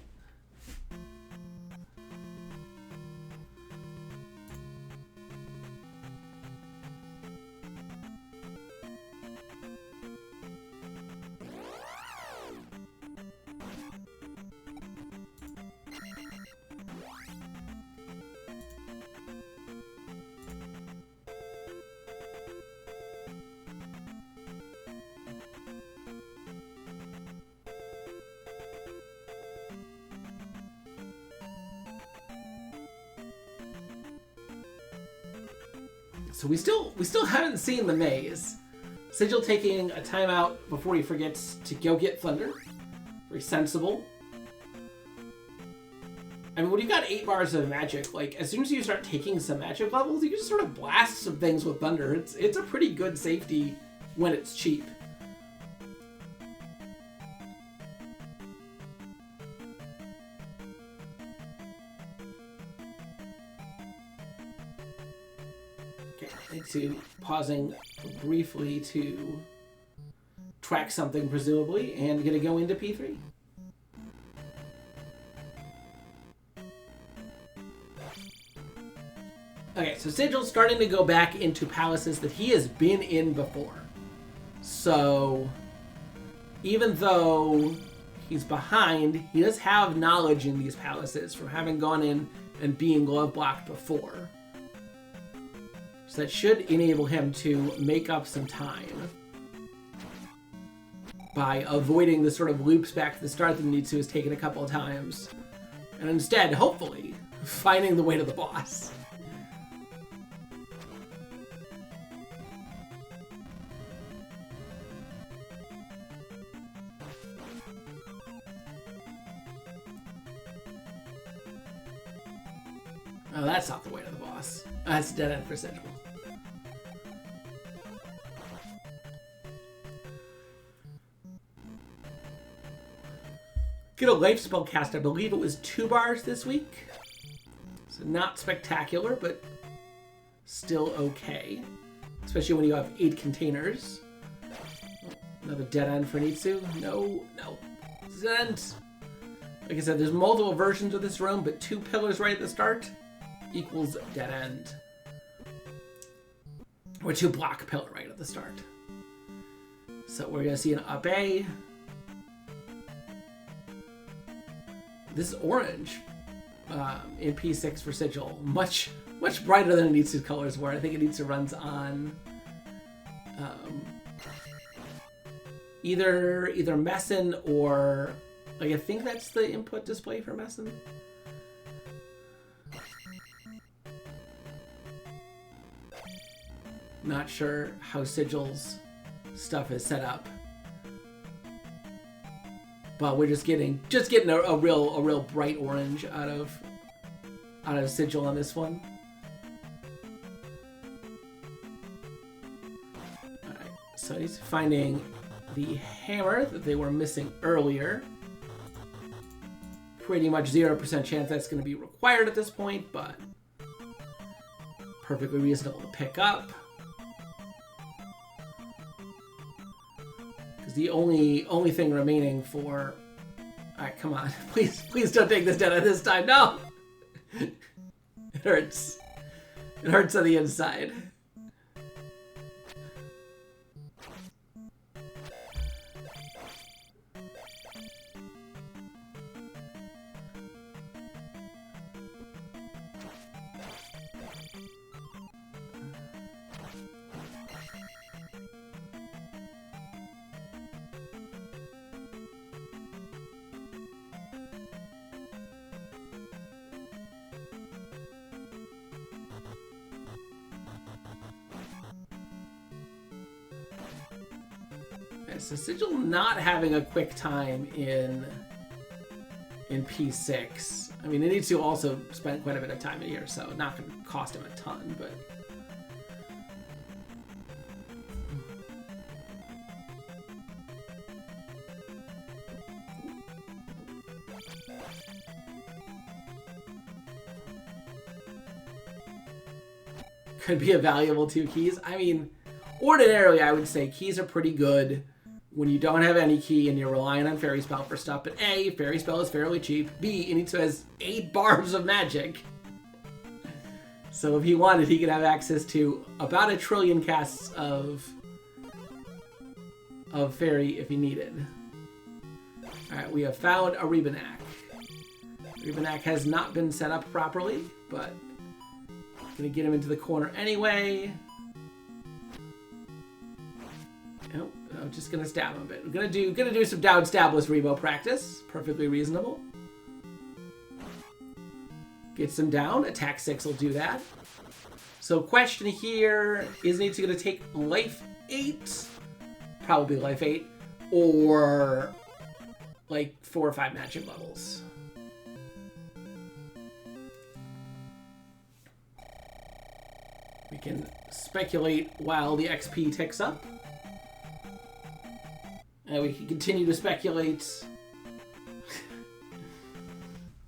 Speaker 1: So we still haven't seen the maze. Sigil taking a timeout before he forgets to go get Thunder. Very sensible. I mean, when you've got 8 bars of magic, like, as soon as you start taking some magic levels, you can just sort of blast some things with Thunder. It's a pretty good safety when it's cheap. To pausing briefly to track something presumably, and gonna go into P3. Okay, so Sigil's starting to go back into palaces that he has been in before. So even though he's behind, he does have knowledge in these palaces from having gone in and being glove blocked before. So that should enable him to make up some time by avoiding the sort of loops back to the start that Nitsu has taken a couple of times. And instead, hopefully, finding the way to the boss. Oh, that's not the way to the boss. That's a dead end for Sigil. Get a life spell cast. I believe it was 2 bars this week. So not spectacular, but still okay. Especially when you have 8 containers. Oh, another dead end for Nitsu. No. Dead end. Like I said, there's multiple versions of this room, but 2 pillars right at the start equals dead end. Or 2 block pillar right at the start. So we're going to see an up A. This is orange in P6 for Sigil. Much brighter than Nitsu's colors were. I think Nitsu runs on either Messin or... Like, I think that's the input display for Messin. Not sure how Sigil's stuff is set up, but we're just getting a real bright orange out of Sigil on this one. All right, so he's finding the hammer that they were missing earlier. Pretty much 0% chance that's going to be required at this point, but perfectly reasonable to pick up. Because the only thing remaining for... Alright, come on. Please don't take this down at this time. No! It hurts. It hurts on the inside. So Sigil not having a quick time in P6. I mean, it needs to also spend quite a bit of time in here, so not going to cost him a ton, but... Could be a valuable 2 keys. I mean, ordinarily I would say keys are pretty good when you don't have any key and you're relying on Fairy Spell for stuff, but A, Fairy Spell is fairly cheap. B, it needs to has 8 bars of magic. So if he wanted, he could have access to about 1 trillion casts of Fairy if he needed. Alright, we have found a Rebanak. Rebanak has not been set up properly, but gonna get him into the corner anyway. Nope. I'm just gonna stab him a bit. We're gonna do some down stabless Rebo practice. Perfectly reasonable. Gets him down. Attack 6 will do that. So question here, is Nitsu gonna take life 8? Probably life 8. Or like 4 or 5 magic levels. We can speculate while the XP ticks up. And we can continue to speculate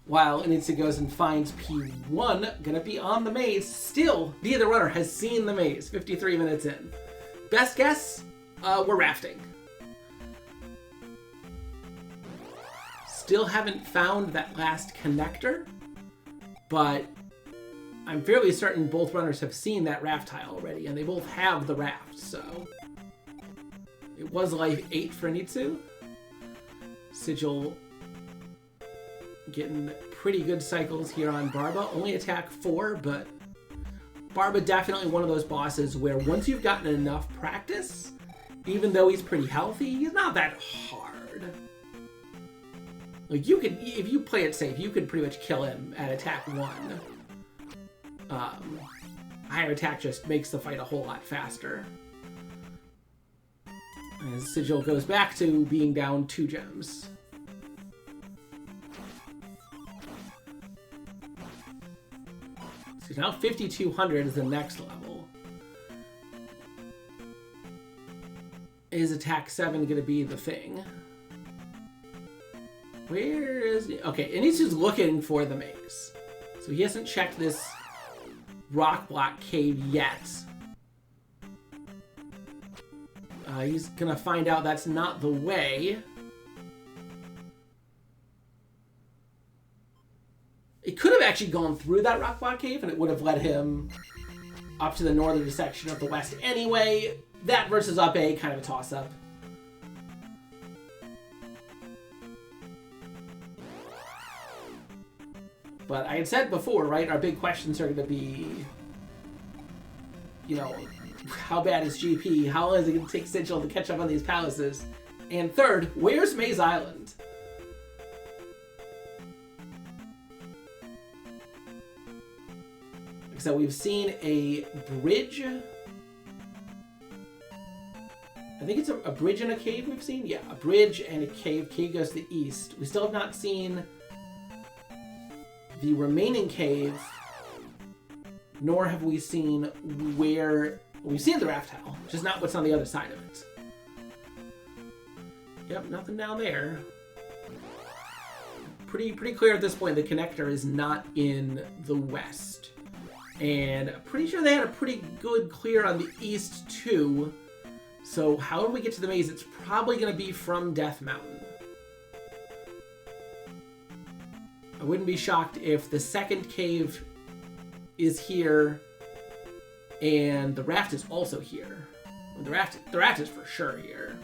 Speaker 1: while Nitsu goes and finds P1. Gonna be on the maze. Still, Via the Runner has seen the maze 53 minutes in. Best guess, we're rafting. Still haven't found that last connector, but I'm fairly certain both runners have seen that raft tile already, and they both have the raft, so... It was life 8 for Nitsu. Sigil Getting pretty good cycles here on Barba. Only attack 4, but Barba definitely one of those bosses where once you've gotten enough practice, even though he's pretty healthy, he's not that hard. Like, you could, if you play it safe, you could pretty much kill him at attack 1. Higher attack just makes the fight a whole lot faster. As Sigil goes back to being down 2 gems. So now 5,200 is the next level. Is attack 7 going to be the thing? Where is he? Okay, and he's just looking for the maze. So he hasn't checked this rock block cave yet. He's gonna find out that's not the way. It could have actually gone through that rock block cave and it would have led him up to the northern section of the west anyway. That versus up A, kind of a toss-up. But I had said before, right, our big questions are going to be, you know, how bad is GP? How long is it going to take Sigil to catch up on these palaces? And third, where's Maze Island? So we've seen a bridge. I think it's a bridge and a cave we've seen. Yeah, a bridge and a cave. Cave goes to the east. We still have not seen the remaining cave, nor have we seen where... We've seen the raft tile, just not what's on the other side of it. Yep, nothing down there. Pretty clear at this point the connector is not in the west. And I'm pretty sure they had a pretty good clear on the east too. So how do we get to the maze? It's probably going to be from Death Mountain. I wouldn't be shocked if the second cave is here and the raft is also here. The raft is for sure here.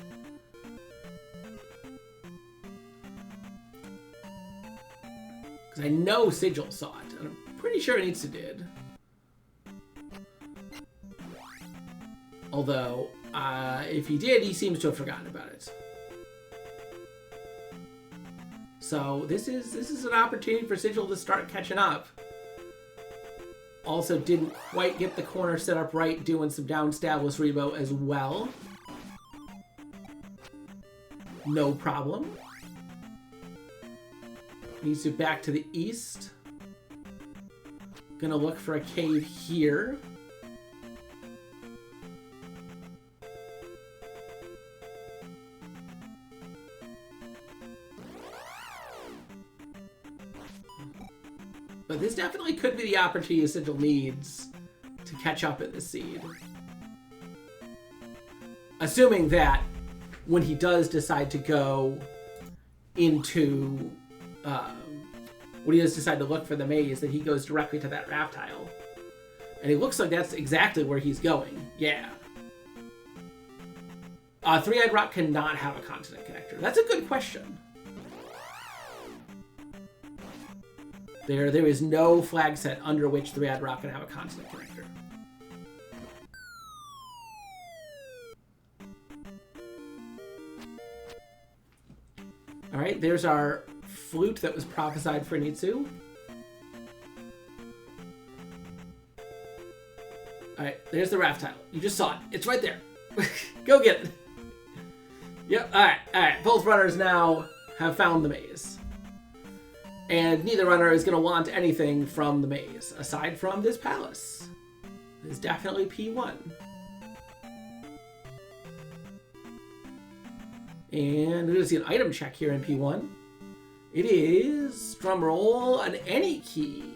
Speaker 1: Because I know Sigil saw it, and I'm pretty sure Anitsu did. Although, if he did, he seems to have forgotten about it. So this is an opportunity for Sigil to start catching up. Also didn't quite get the corner set up right, doing some down Stablis Rebo as well. No problem. Needs to back to the east. Gonna look for a cave here. But this definitely could be the opportunity Sigil needs to catch up in the seed. Assuming that when he does decide to go into... when he does decide to look for the maze, that he goes directly to that raft tile. And it looks like that's exactly where he's going. Yeah. Three-Eyed Rock cannot have a continent connector. That's a good question. There is no flag set under which Three-Eyed Rock can have a continent connector. Alright, there's our flute that was prophesied for Nitsu. Alright, there's the raft tile. You just saw it. It's right there. Go get it. Yep, alright. Both runners now have found the maze. And neither runner is going to want anything from the maze, aside from this palace. It's definitely P1. And we're going to see an item check here in P1. It is, drumroll, an any key.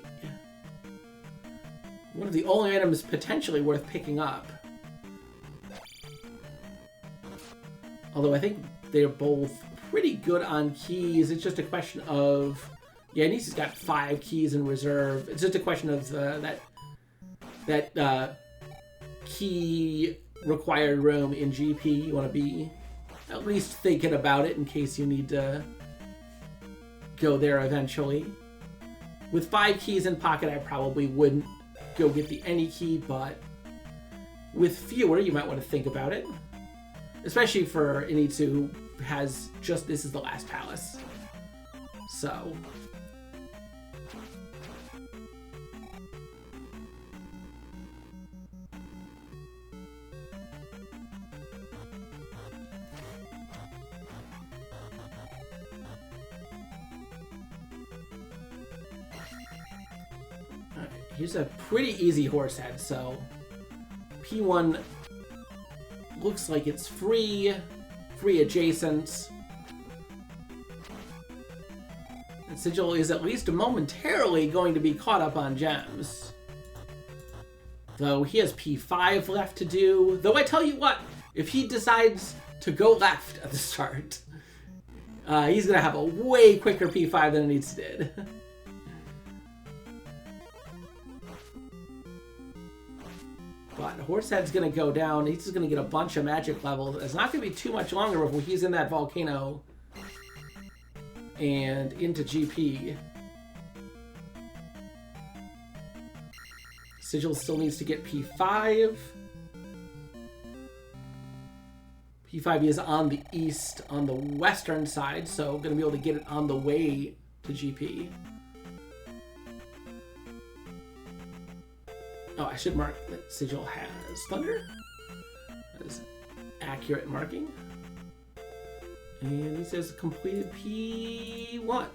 Speaker 1: One of the only items potentially worth picking up. Although I think they're both pretty good on keys. It's just a question of... Yeah, Nissa's got 5 keys in reserve. It's just a question of that key required room in GP. You want to be at least thinking about it in case you need to go there eventually. With 5 keys in pocket, I probably wouldn't go get the any key, but with fewer, you might want to think about it. Especially for Initsu, who has just this is the last palace. So. Here's a pretty easy horse head, so P1 looks like it's free adjacent. And Sigil is at least momentarily going to be caught up on gems. Though he has P5 left to do. Though I tell you what, if he decides to go left at the start, he's going to have a way quicker P5 than Anitsu did. But Horsehead's going to go down. He's just going to get a bunch of magic levels. It's not going to be too much longer before he's in that volcano and into GP. Sigil still needs to get P5. P5 is on the east, on the western side, so going to be able to get it on the way to GP. Oh, I should mark that Sigil has Thunder. That is accurate marking. And he says completed P1.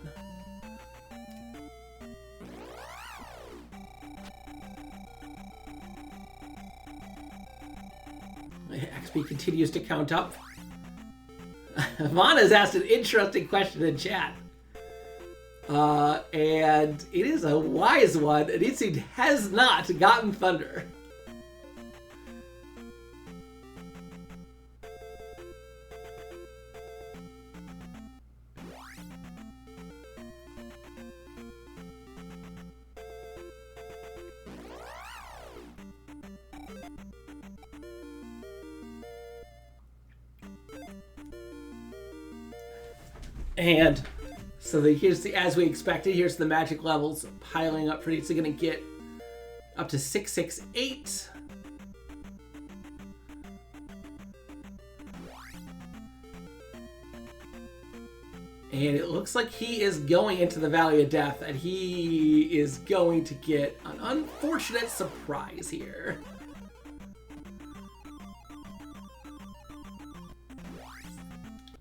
Speaker 1: XP continues to count up. Vana's asked an interesting question in chat. And it is a wise one. Anitsu has not gotten Thunder. And so here's the, as we expected, here's the magic levels piling up for Anitsu. Going to get up to 668. And it looks like he is going into the Valley of Death, and he is going to get an unfortunate surprise here.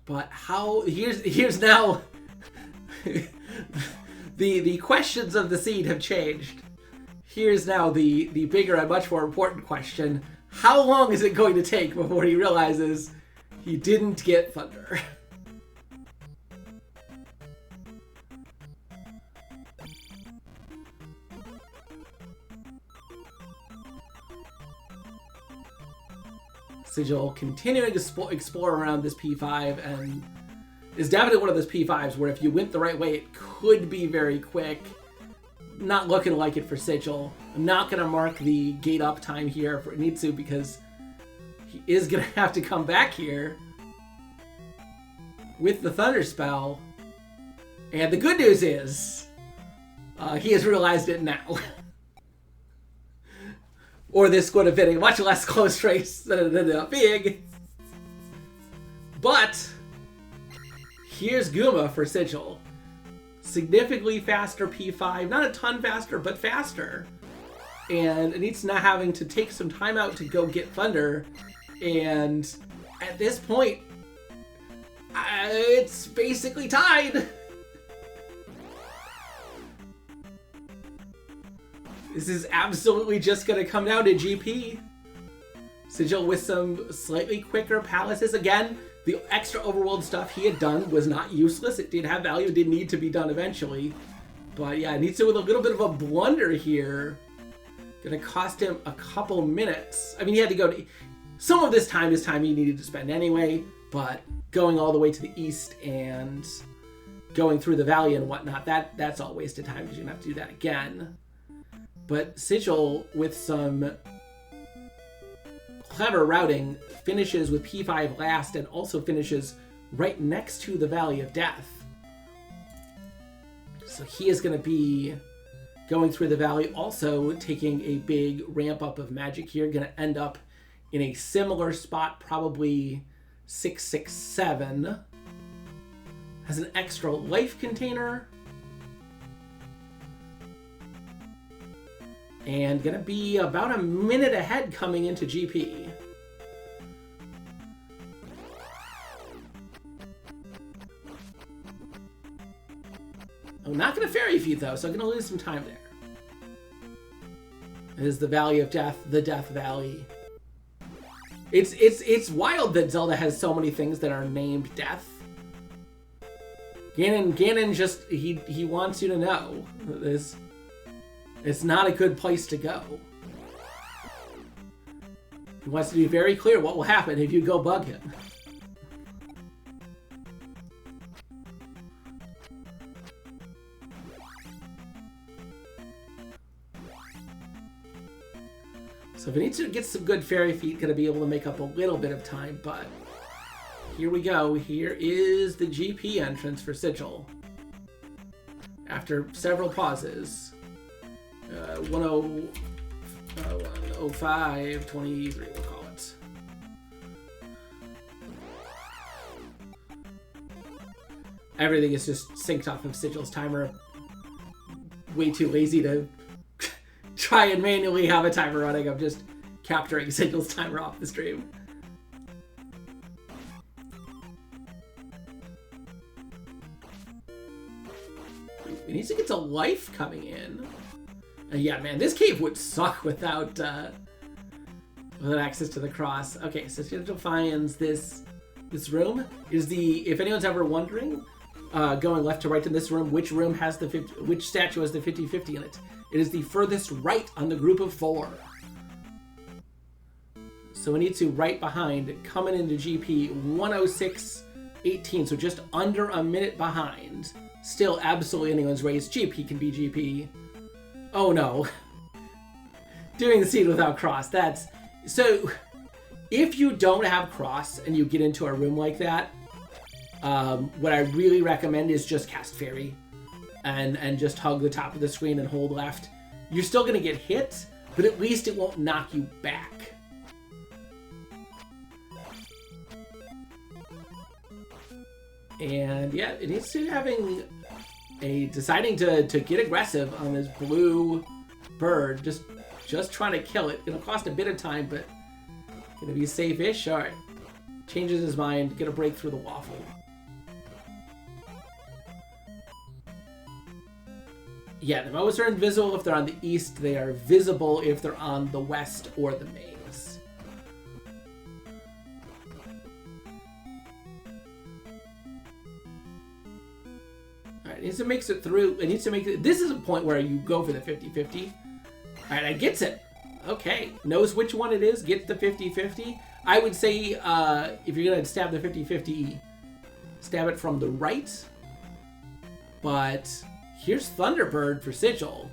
Speaker 1: But how, here's now, the questions of the seed have changed. Here's now the bigger and much more important question. How long is it going to take before he realizes he didn't get Thunder? Sigil continuing to explore around this P5, and is definitely one of those P5s where if you went the right way, it could be very quick. Not looking like it for Sigil. I'm not going to mark the gate up time here for Anitsu because he is going to have to come back here with the Thunder Spell. And the good news is he has realized it now. Or this would have been a much less close race than it ended up being. But here's Guma for Sigil. Significantly faster P5. Not a ton faster, but faster. And Anitsu now having to take some time out to go get Thunder. And at this point, it's basically tied. This is absolutely just going to come down to GP. Sigil with some slightly quicker palaces. Again, the extra overworld stuff he had done was not useless. It did have value. It did need to be done eventually. But yeah, Anitsu with a little bit of a blunder here. Going to cost him a couple minutes. I mean, he had to go to... Some of this time is time he needed to spend anyway. But going all the way to the east and going through the valley and whatnot, that's all wasted time because you're going to have to do that again. But Sigil, with some clever routing, finishes with P5 last and also finishes right next to the Valley of Death. So he is going to be going through the valley, also taking a big ramp up of magic here. Going to end up in a similar spot, probably 667. Has an extra life container. And going to be about a minute ahead coming into GP. Oh, not going to fairy feed though, so I'm going to lose some time there. It is the Valley of Death, the Death Valley. It's wild that Zelda has so many things that are named Death. Ganon just he wants you to know this. It's not a good place to go. He wants to be very clear what will happen if you go bug him. So if he needs to get some good fairy feet, gonna be able to make up a little bit of time, but here we go. Here is the GP entrance for Sigil. After several pauses. 105, 23, we'll call it. Everything is just synced off of Sigil's timer. Way too lazy to try and manually have a timer running. I'm just capturing Sigil's timer off the stream. He needs to get to life coming in. Yeah, man, this cave would suck without access to the cross. Okay, so Sigil finds this room. Is the, if anyone's ever wondering, going left to right in this room, which room has the which statue has the 50-50 in it? It is the furthest right on the group of 4. So we need to right behind, coming into GP 106.18, so just under a minute behind. Still absolutely anyone's race. GP can be GP. Oh no. Doing the seed without cross, that's... So, if you don't have cross and you get into a room like that, what I really recommend is just cast fairy. And just hug the top of the screen and hold left. You're still going to get hit, but at least it won't knock you back. And yeah, it needs to having deciding to get aggressive on this blue bird, just trying to kill it. It'll cost a bit of time, but gonna be safe-ish. All right, changes his mind, gonna break through the waffle. Yeah, the Moas are invisible if they're on the east. They are visible if they're on the west or the maze. Alright, it needs to make it through. It needs to make it. This is a point where you go for the 50-50. Alright, it gets it. Okay, knows which one it is, gets the 50-50. I would say if you're going to stab the 50-50, stab it from the right. But here's Thunderbird for Sigil.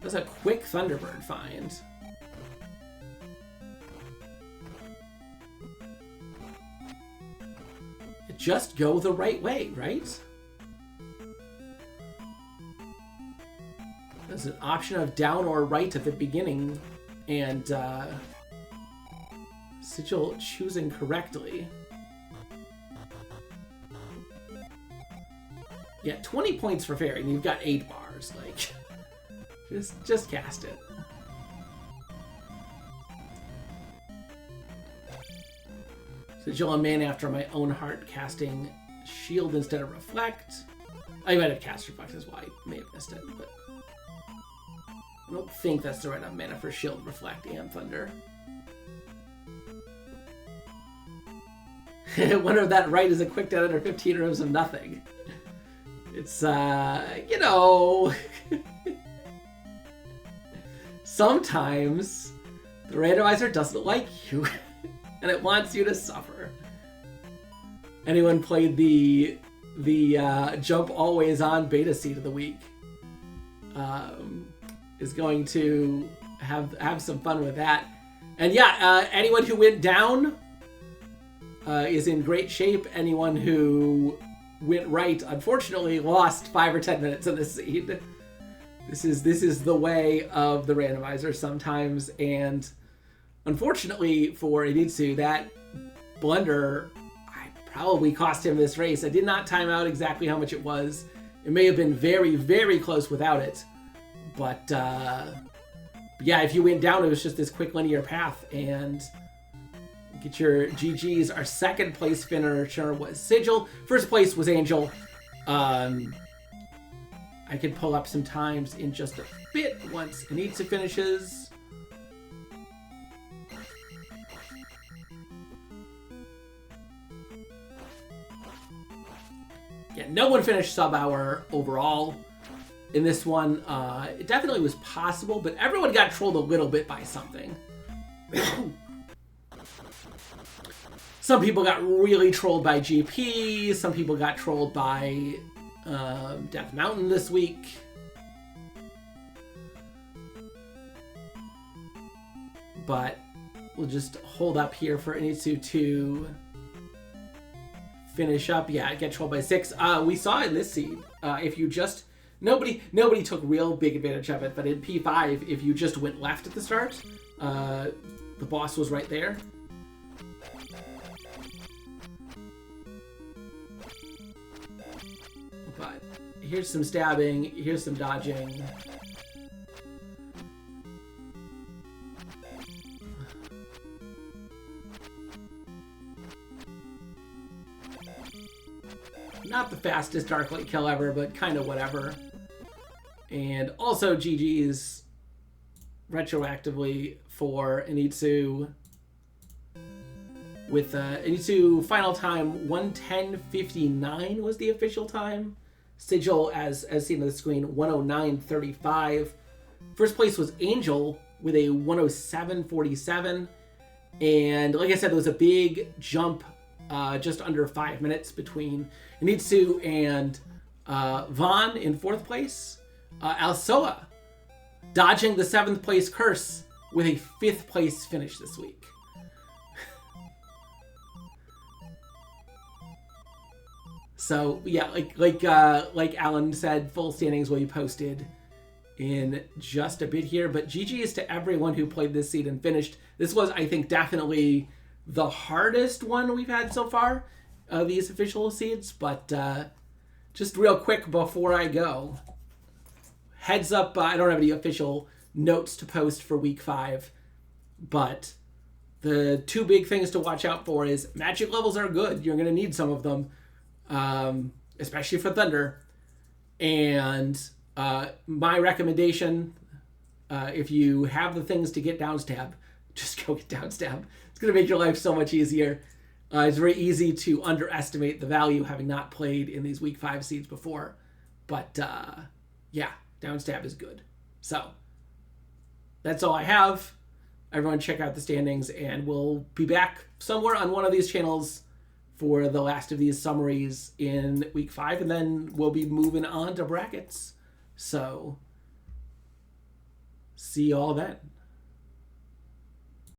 Speaker 1: That's a quick Thunderbird find. Just go the right way, right? There's an option of down or right at the beginning, and Sigil choosing correctly. Yeah, 20 points for fairy, and you've got 8 bars. Like, just cast it. Sigil, a man after my own heart, casting shield instead of reflect. I might have cast reflect, is why I may have missed it, but I don't think that's the right amount of mana for shield, reflect, and thunder. Wonder if that right is a quick down under 15 rooms of nothing. It's, you know... Sometimes the randomizer doesn't like you, and it wants you to suffer. Anyone played the jump always on beta seed of the week is going to have some fun with that. And yeah, anyone who went down is in great shape. Anyone who went right. Unfortunately, lost 5 or 10 minutes of this seed. This is the way of the randomizer sometimes, and unfortunately for Initsu, that blunder probably cost him this race. I did not time out exactly how much it was. It may have been very, very close without it, but yeah, if you went down, it was just this quick linear path, and get your GGs. Our second place finisher was Sigil. First place was Angel. I could pull up some times in just a bit once Initsu finishes. Yeah, no one finished sub-hour overall in this one. It definitely was possible, but everyone got trolled a little bit by something. Some people got really trolled by GP. Some people got trolled by Death Mountain this week. But we'll just hold up here for Initsu to finish up. Yeah, get trolled by 6. We saw in this seed, if you just... Nobody took real big advantage of it, but in P5, if you just went left at the start, the boss was right there. But here's some stabbing, here's some dodging. Not the fastest Dark Light kill ever, but kind of whatever. And also GG's retroactively for Initsu with Initsu final time 1:10:59 was the official time. Sigil, as seen on the screen, 1:09:35. First place was Angel with a 1:07:47. And like I said, there was a big jump just under 5 minutes between Initsu and Vaughn in 4th place. Alsoa dodging the 7th place curse with a 5th place finish this week. So yeah, like Alan said, full standings will be posted in just a bit here. But GG's to everyone who played this seed and finished. This was, I think, definitely the hardest one we've had so far of these official seeds. But just real quick before I go, heads up, I don't have any official notes to post for week 5, but the 2 big things to watch out for is magic levels are good. You're going to need some of them, especially for Thunder. And my recommendation, if you have the things to get downstab, just go get downstab. It's going to make your life so much easier. It's very easy to underestimate the value having not played in these week 5 seeds before. But yeah, downstab is good. So that's all I have. Everyone check out the standings, and we'll be back somewhere on one of these channels for the last of these summaries in week 5, and then we'll be moving on to brackets. So see you all then.